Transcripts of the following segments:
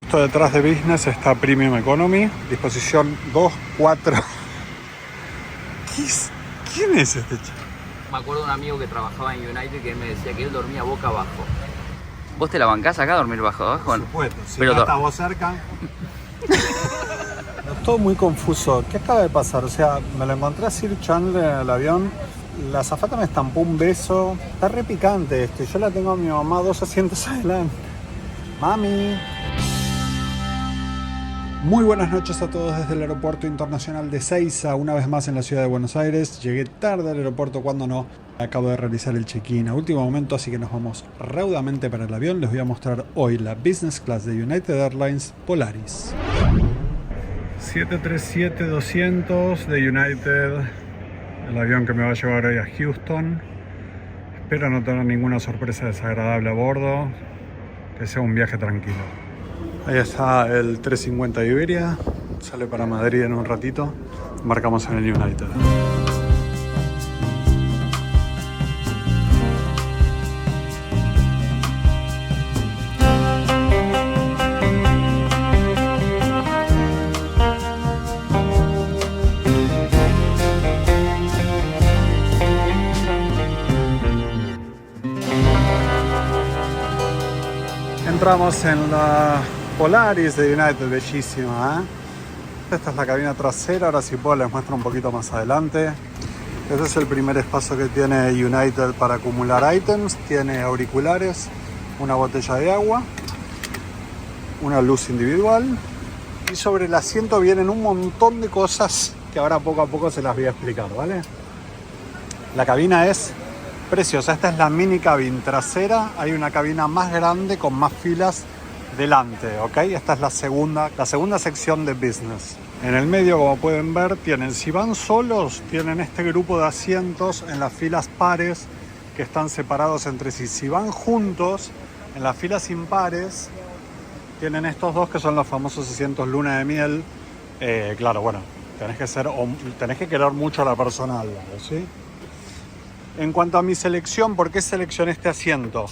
Esto detrás de Business está Premium Economy, disposición 2, 4. ¿Quién es este chico? Me acuerdo de un amigo que trabajaba en United que me decía que él dormía boca abajo. ¿Vos te la bancás acá a dormir bajo abajo? Por supuesto, si pero no está vos cerca. Todo muy confuso. ¿Qué acaba de pasar? O sea, me lo encontré a Sir Chandler en el avión. La azafata me estampó un beso. Está re picante esto. Yo la tengo a mi mamá 2 asientos adelante. Mami. Muy buenas noches a todos desde el Aeropuerto Internacional de Ezeiza, una vez más en la ciudad de Buenos Aires. Llegué tarde al aeropuerto cuando no. Acabo de realizar el check-in a último momento, así que nos vamos raudamente para el avión. Les voy a mostrar hoy la Business Class de United Airlines Polaris. 737-200 de United, el avión que me va a llevar hoy a Houston. Espero no tener ninguna sorpresa desagradable a bordo, que sea un viaje tranquilo. Ahí está el 350 de Iberia, sale para Madrid en un ratito, embarcamos en el United. Entramos en la Polaris de United, bellísima, ¿eh? Esta es la cabina trasera, ahora si puedo les muestro un poquito más adelante. Este es el primer espacio que tiene United para acumular ítems. Tiene auriculares, una botella de agua, una luz individual y sobre el asiento vienen un montón de cosas que ahora poco a poco se las voy a explicar, ¿vale? La cabina es preciosa, esta es la mini cabin trasera, hay una cabina más grande con más filas delante, ¿ok? Esta es la segunda sección de Business. En el medio, como pueden ver, si van solos, tienen este grupo de asientos en las filas pares que están separados entre sí. Si van juntos, en las filas impares, tienen estos dos que son los famosos asientos luna de miel. Claro, bueno, tenés que querer mucho a la persona al lado, ¿sí? En cuanto a mi selección, ¿por qué seleccioné este asiento?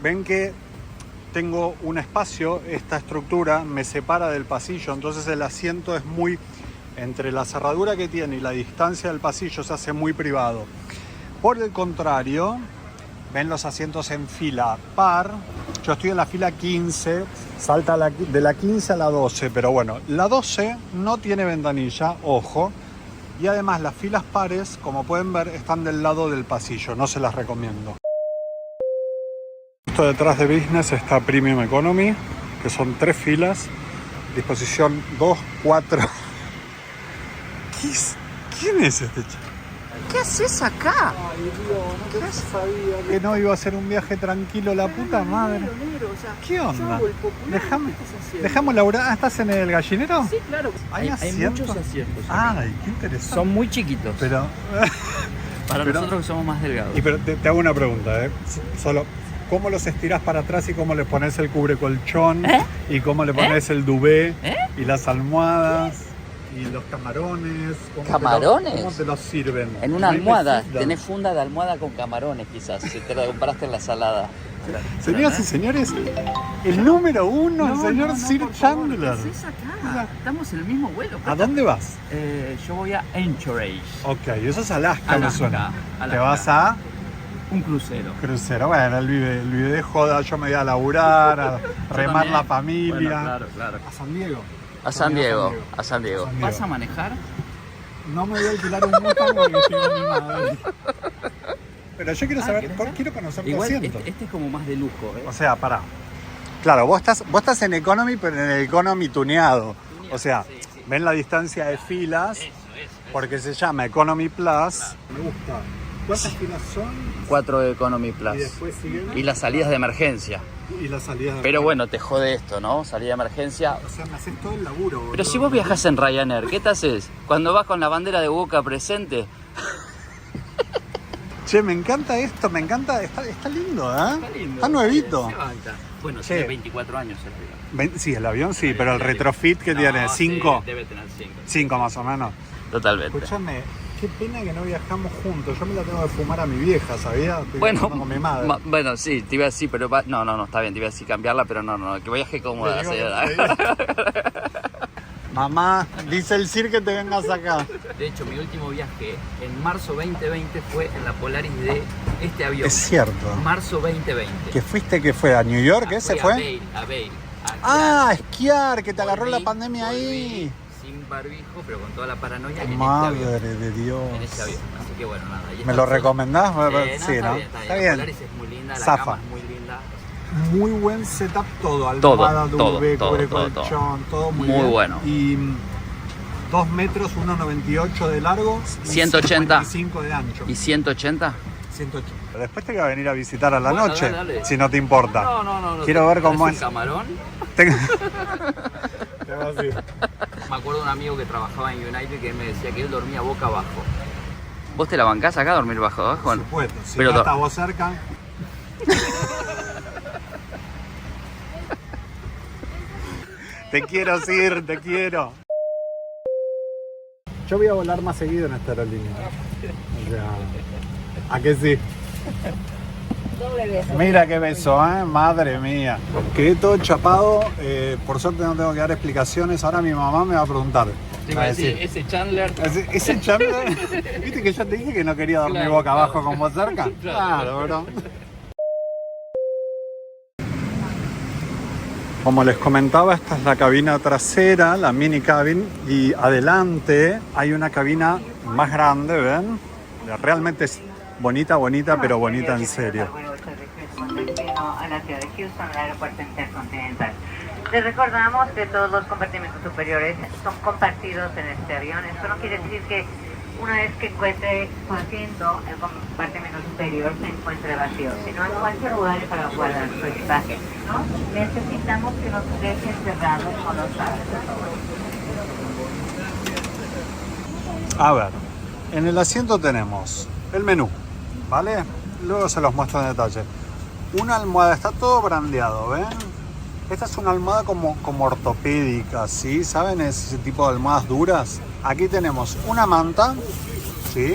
Ven que tengo un espacio, esta estructura me separa del pasillo, entonces el asiento es entre la cerradura que tiene y la distancia del pasillo se hace muy privado. Por el contrario, ven los asientos en fila par, yo estoy en la fila 15, salta de la 15 a la 12, pero bueno, la 12 no tiene ventanilla, ojo. Y además las filas pares, como pueden ver, están del lado del pasillo, no se las recomiendo. Esto detrás de Business está Premium Economy, que son 3 filas, disposición 2, 4. ¿Quién es este chico? ¿Qué haces acá? Ay, Dios, no sabía que no iba a ser un viaje tranquilo, la puta madre. Negro, o sea, ¿Qué onda? Dejame. Dejamos laburar. ¿Estás en el gallinero? Sí, claro. Hay muchos asientos. Ay, qué interesante. Son muy chiquitos. Pero para nosotros que somos más delgados. Pero te hago una pregunta, ¿eh? Solo, ¿cómo los estirás para atrás y cómo le pones el cubrecolchón? ¿Y cómo le pones el duvet? Y las almohadas? ¿Y los camarones? ¿Camarones? ¿Cómo te los sirven? En una almohada. Tenés funda de almohada con camarones, quizás, si te la compraste en la salada. Señoras y señores, el número uno, el señor Sir Chandler. ¿Qué haces acá? Estamos en el mismo vuelo. ¿A dónde vas? Yo voy a Anchorage. Ok, eso es Alaska, me suena. Alaska. ¿Te vas a...? Un crucero. Crucero, bueno, él vive de joda, yo me voy a laburar, a remar la familia. Bueno, claro. ¿A San Diego? A San Diego. ¿Vas a manejar? No me voy a alquilar un Mustang porque estoy con mi madre. Pero yo quiero saber, quiero conocer tu igual asiento. Este es como más de lujo, ¿eh? O sea, pará. Claro, vos estás en Economy, pero en el Economy tuneado. O sea, sí. Ven la distancia de filas, eso. Porque se llama Economy Plus. Claro. Me gusta. ¿Cuántas filas son? 4 de Economy Plus. Y después siguen. Y las salidas de emergencia. Pero bueno, te jode esto, ¿no? Salida de emergencia. O sea, me haces todo el laburo, boludo. Pero si vos viajás en Ryanair, ¿qué te haces? Cuando vas con la bandera de Boca presente. Che, me encanta esto, está lindo, ¿eh? Está lindo. Está nuevito. Bueno, tiene 24 años el avión. Sí, el avión sí, pero el retrofit que tiene, 5. Sí, debe tener 5. 5 más o menos. Totalmente. Escúchame, Qué pena que no viajamos juntos. Yo me la tengo que fumar a mi vieja, ¿sabías? Estoy Bueno, viajando con mi madre. bueno, sí, te iba a decir, pero no, está bien, te iba a decir cambiarla, pero no, que viaje cómoda, Te digo señora. Mamá, dice el Sir que te vengas acá. De hecho, mi último viaje en marzo 2020 fue en la Polaris de este avión. Es cierto. Marzo 2020. ¿Que fuiste que fue? ¿A New York? ¿Ese fue? A Vail. Ah, esquiar, que te agarró la Volví, pandemia ahí. Sin barbijo, pero con toda la paranoia en Madre este avión. de Dios. En ese avión. Así que bueno, nada. ¿Me lo recomendás? Sí, está ¿no? bien. Está La bien. Polaris es muy linda, la Zafa. cama es muy linda. Muy buen setup todo. Almohada, duve, todo, cubre todo, colchón, todo muy Muy bien. bueno. Y 2 metros, 1,98 de largo. Y 180. 55 de ancho. ¿Y 180? 180. Después te voy a venir a visitar a la Bueno, noche, dale. si no te importa. No. Quiero ver cómo ¿Tenés es. un camarón? Tengo- Tengo así. Me acuerdo de un amigo que trabajaba en United que él me decía que él dormía boca abajo. ¿Vos te la bancás acá a dormir abajo? Por supuesto, si Pero no estás vos cerca. Te quiero, Sir, te quiero. Yo voy a volar más seguido en esta aerolínea. O sea, ¿a qué sí? Mira qué beso, madre mía. Quedé todo chapado, por suerte no tengo que dar explicaciones. Ahora mi mamá me va a preguntar. Te iba a decir, ese Chandler. Ese Chandler, viste que yo te dije que no quería dormir Claro, boca claro. abajo con vos cerca. Claro, bro. Como les comentaba, esta es la cabina trasera, la mini cabin, y adelante hay una cabina más grande, ¿ven? Realmente es bonita, pero bonita en serio. A la ciudad de Houston, al aeropuerto intercontinental. Les recordamos que todos los compartimentos superiores son compartidos en este avión. Esto no quiere decir que una vez que encuentre su asiento, el compartimento superior se encuentre vacío, sino en cualquier lugar para guardar su equipaje. Necesitamos que nos dejen cerrados con los brazos. A ver, en el asiento tenemos el menú, ¿vale? Luego se los muestro en detalle. Una almohada, está todo brandeado, ¿ven? Esta es una almohada como ortopédica, ¿sí? ¿Saben? Es ese tipo de almohadas duras. Aquí tenemos una manta, ¿sí?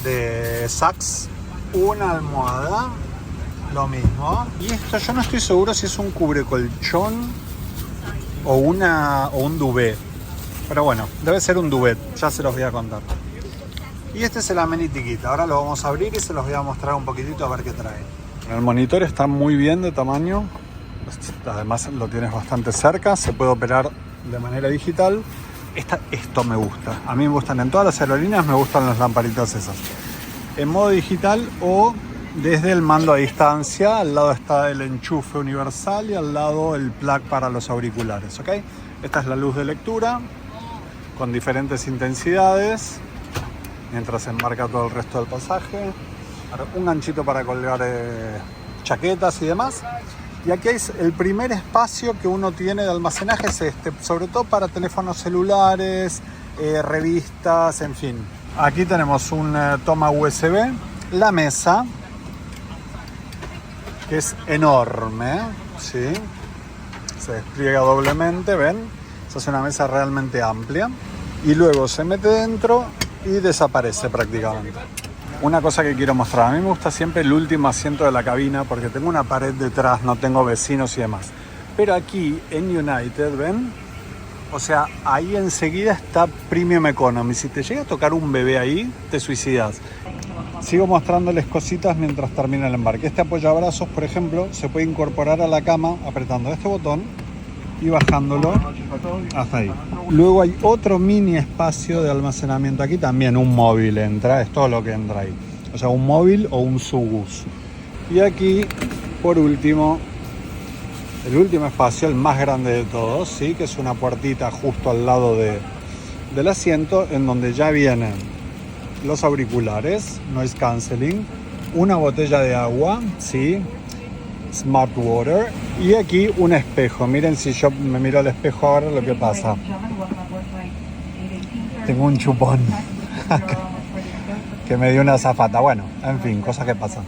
De Saks, una almohada, lo mismo. Y esto yo no estoy seguro si es un cubrecolchón o un duvet. Pero bueno, debe ser un duvet, ya se los voy a contar. Y este es el Amenity-Kit. Ahora lo vamos a abrir y se los voy a mostrar un poquitito a ver qué trae. El monitor está muy bien de tamaño. Además lo tienes bastante cerca. Se puede operar de manera digital. Esto me gusta. A mí me gustan en todas las aerolíneas, me gustan las lamparitas esas. En modo digital o desde el mando a distancia. Al lado está el enchufe universal y al lado el plug para los auriculares. ¿Ok? Esta es la luz de lectura con diferentes intensidades. Mientras se embarca todo el resto del pasaje. Un ganchito para colgar chaquetas y demás. Y aquí es el primer espacio que uno tiene de almacenaje, es este, sobre todo para teléfonos celulares, revistas, en fin. Aquí tenemos un toma USB, la mesa, que es enorme, ¿sí? Se despliega doblemente, ¿ven? Esa es una mesa realmente amplia. Y luego se mete dentro y desaparece prácticamente. Una cosa que quiero mostrar, a mí me gusta siempre el último asiento de la cabina porque tengo una pared detrás, no tengo vecinos y demás. Pero aquí en United, ¿ven? O sea, ahí enseguida está Premium Economy. Si te llega a tocar un bebé ahí, te suicidas. Sigo mostrándoles cositas mientras termina el embarque. Este apoyabrazos, por ejemplo, se puede incorporar a la cama apretando este botón y bajándolo hasta ahí. Luego hay otro mini espacio de almacenamiento. Aquí también un móvil entra, es todo lo que entra ahí. O sea, un móvil o un Sugus. Y aquí, por último, el último espacio, el más grande de todos, ¿sí? Que es una puertita justo al lado del asiento, en donde ya vienen los auriculares, noise cancelling, una botella de agua, ¿sí? Smart Water, y aquí un espejo. Miren, si yo me miro al espejo ahora, lo que pasa, tengo un chupón que me dio una azafata. Bueno, en fin, cosas que pasan.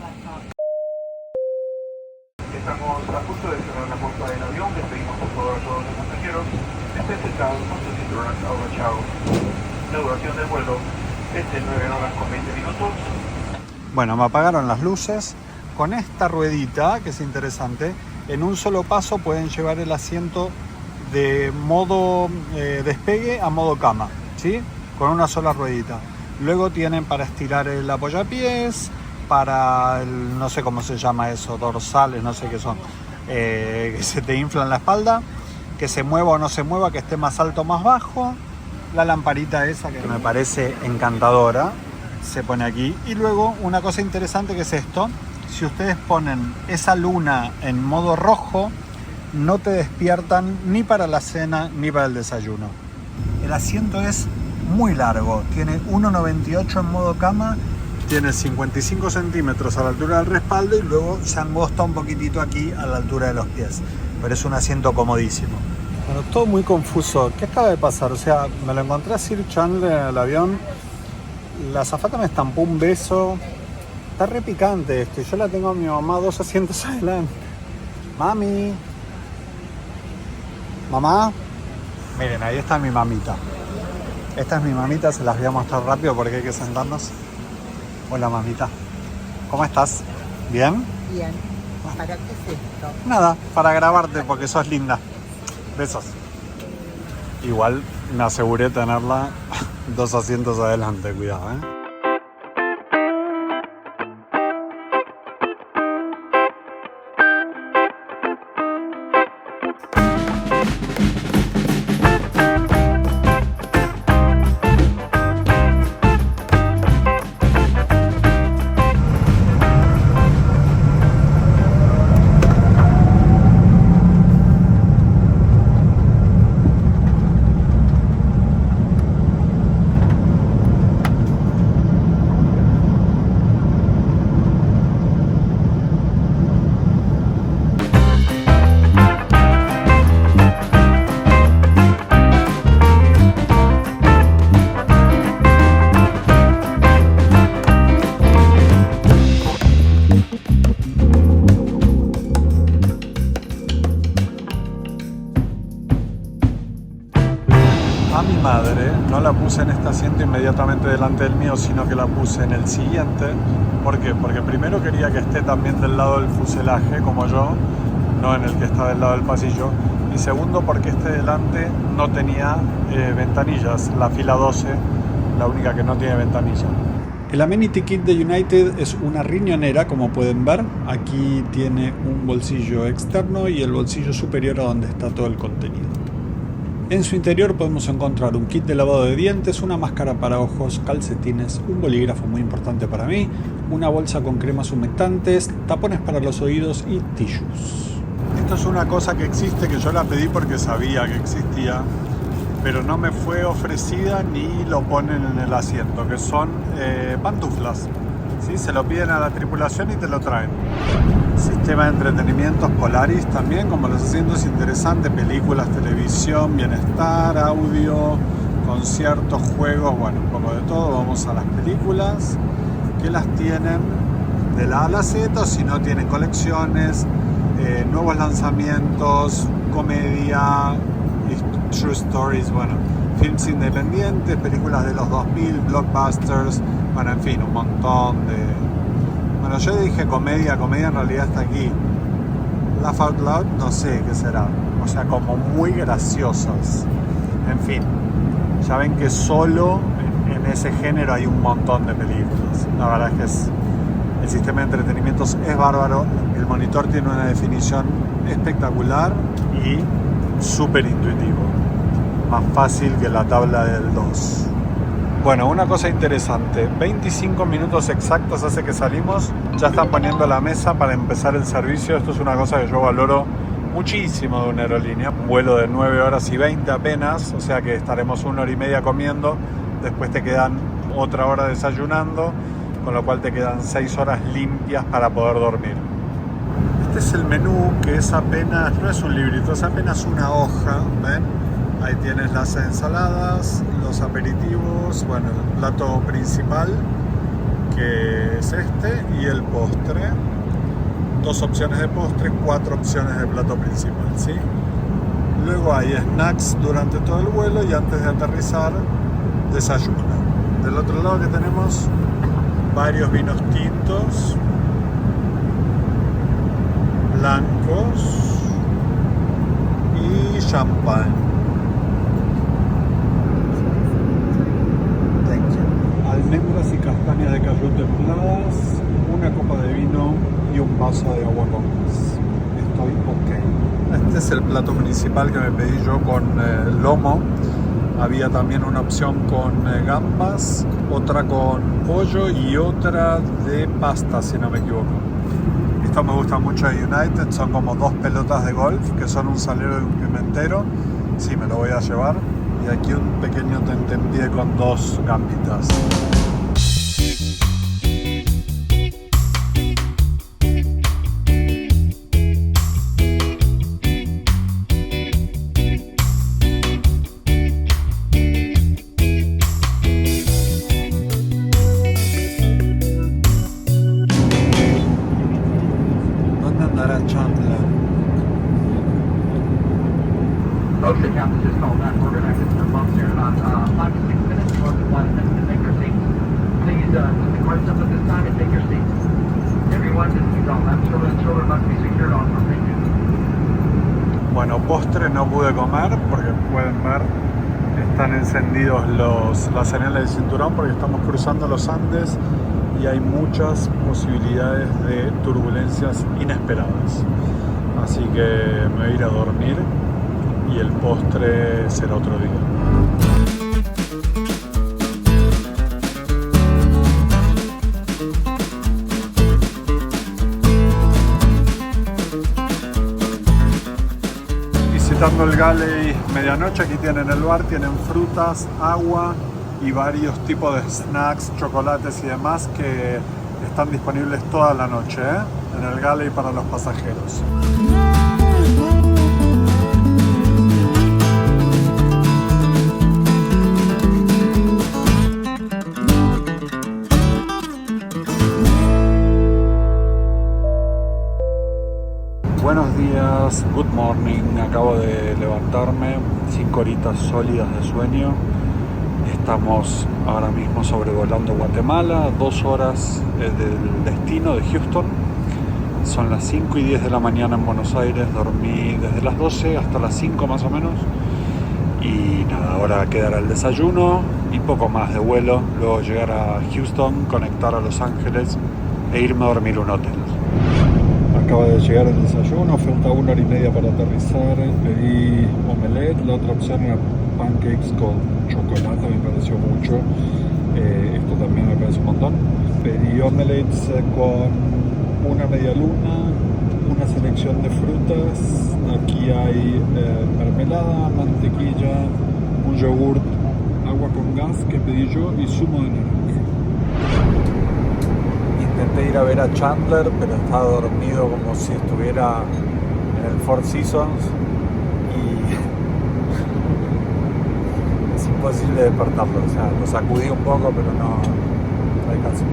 Estamos a punto de cerrar la puerta del avión. Les pedimos por favor a todos los pasajeros estén sentados con sus cinturones abrachados. La duración del vuelo Es de 9 horas con 20 minutos. Bueno, me apagaron las luces. Con esta ruedita, que es interesante, en un solo paso pueden llevar el asiento de modo despegue a modo cama, ¿sí? Con una sola ruedita. Luego tienen para estirar el apoyapiés, para el, no sé cómo se llama eso, dorsales, no sé qué son, que se te inflan la espalda, que se mueva o no se mueva, que esté más alto o más bajo. La lamparita esa que me parece encantadora se pone aquí. Y luego una cosa interesante que es esto: si ustedes ponen esa luna en modo rojo, no te despiertan ni para la cena ni para el desayuno. El asiento es muy largo, tiene 1,98 en modo cama, tiene 55 centímetros a la altura del respaldo y luego se angosta un poquitito aquí a la altura de los pies, pero es un asiento comodísimo. Bueno, todo muy confuso. ¿Qué acaba de pasar? O sea, me lo encontré a Sir Chandler en el avión, la azafata me estampó un beso. Está re picante esto y yo la tengo a mi mamá 2 asientos adelante. Mami. Mamá. Miren, ahí está mi mamita. Esta es mi mamita, se las voy a mostrar rápido porque hay que sentarnos. Hola mamita. ¿Cómo estás? ¿Bien? Bien. ¿Para qué es esto? Nada, para grabarte porque sos linda. Besos. Igual me aseguré tenerla 2 asientos adelante, cuidado, ¿eh? A mi madre no la puse en este asiento inmediatamente delante del mío, sino que la puse en el siguiente. ¿Por qué? Porque primero quería que esté también del lado del fuselaje, como yo, no en el que está del lado del pasillo. Y segundo, porque este delante no tenía ventanillas, la fila 12, la única que no tiene ventanilla. El Amenity Kit de United es una riñonera, como pueden ver. Aquí tiene un bolsillo externo y el bolsillo superior a donde está todo el contenido. En su interior podemos encontrar un kit de lavado de dientes, una máscara para ojos, calcetines, un bolígrafo muy importante para mí, una bolsa con cremas humectantes, tapones para los oídos y tissues. Esto es una cosa que existe, que yo la pedí porque sabía que existía, pero no me fue ofrecida ni lo ponen en el asiento, que son pantuflas. ¿Sí? Se lo piden a la tripulación y te lo traen. Sistema de entretenimientos Polaris también, como los asientos interesantes, películas, televisión, bienestar, audio, conciertos, juegos, bueno, un poco de todo. Vamos a las películas, que las tienen de la A a la Z, o si no tienen colecciones, nuevos lanzamientos, comedia, true stories, bueno, films independientes, películas de los 2000, blockbusters, bueno, en fin, un montón de... Bueno, yo dije comedia en realidad está aquí. Laugh Out Loud, no sé qué será. O sea, como muy graciosas. En fin, ya ven que solo en ese género hay un montón de películas. La verdad es que el sistema de entretenimientos es bárbaro. El monitor tiene una definición espectacular y súper intuitivo. Más fácil que la tabla del 2. Bueno, una cosa interesante, 25 minutos exactos hace que salimos, ya están poniendo la mesa para empezar el servicio. Esto es una cosa que yo valoro muchísimo de una aerolínea. Un vuelo de 9 horas y 20 apenas, o sea que estaremos 1 hora y media comiendo, después te quedan otra hora desayunando, con lo cual te quedan 6 horas limpias para poder dormir. Este es el menú, que es apenas, no es un librito, es apenas una hoja, ¿ven? Ahí tienes las ensaladas, los aperitivos, bueno, el plato principal, que es este, y el postre. 2 opciones de postre, 4 opciones de plato principal, ¿sí? Luego hay snacks durante todo el vuelo y antes de aterrizar, desayuno. Del otro lado que tenemos varios vinos tintos, blancos y champán. Almendras y castañas de cayú templadas, una copa de vino y un vaso de agua con gas. Estoy ok. Este es el plato principal que me pedí yo con lomo. Había también una opción con gambas, otra con pollo y otra de pasta, si no me equivoco. Esto me gusta mucho de United, son como 2 pelotas de golf, que son un salero y un pimentero. Sí, me lo voy a llevar. Y aquí un pequeño tentempié con 2 gambitas. ¿Dónde andará Chandler? Okay, Captain, just call back. We're going to hit some bumps here in about 5 to 6 minutes. You're welcome to fly to take your seats. Please put the cards up at this time and take your seats. Everyone, just keep on left. Children must be secured on from. Thank you. Bueno, postre no pude comer porque pueden ver, están encendidos las señales de cinturón porque estamos cruzando los Andes y hay muchas posibilidades de turbulencias inesperadas. Así que me voy a ir a dormir y el postre será otro día. Visitando el Galley medianoche, aquí tienen el bar, tienen frutas, agua y varios tipos de snacks, chocolates y demás que están disponibles toda la noche, en el Galley para los pasajeros. Buenos días, good morning, acabo de levantarme, 5 horitas sólidas de sueño. Estamos ahora mismo sobrevolando Guatemala, 2 horas del destino de Houston. Son las 5 y 10 de la mañana en Buenos Aires, dormí desde las 12 hasta las 5 más o menos. Y nada, ahora quedará el desayuno y poco más de vuelo, luego llegar a Houston, conectar a Los Ángeles e irme a dormir a un hotel. Acaba de llegar el desayuno, falta 1 hora y media para aterrizar. Pedí omelette, la otra opción era pancakes con chocolate, me pareció mucho. Esto también me parece un montón. Pedí omelettes con una media luna, una selección de frutas. Aquí hay mermelada, mantequilla, un yogurt, agua con gas que pedí yo y zumo de naranja. Intenté ir a ver a Chandler, pero estaba dormido como si estuviera en el Four Seasons y es imposible despertarlo. O sea, lo sacudí un poco, pero no alcancé.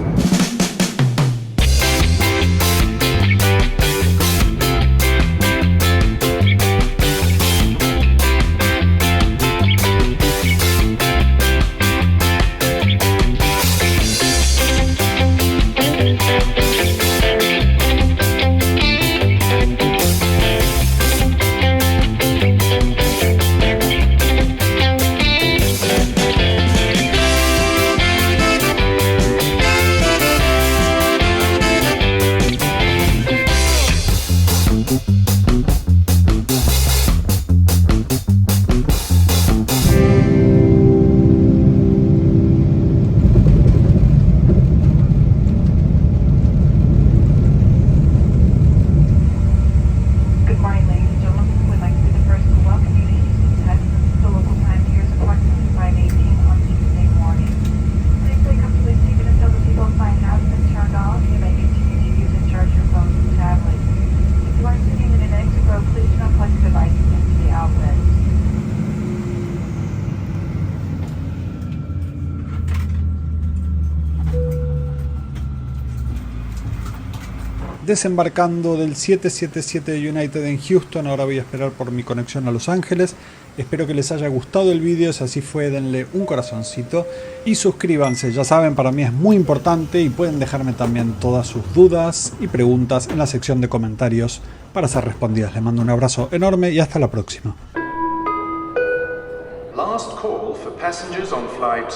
desembarcando del 777 de United en Houston. Ahora voy a esperar por mi conexión a Los Ángeles. Espero que les haya gustado el vídeo. Si así fue, denle un corazoncito y suscríbanse. Ya saben, para mí es muy importante y pueden dejarme también todas sus dudas y preguntas en la sección de comentarios para ser respondidas. Les mando un abrazo enorme y hasta la próxima. Last call for passengers on flight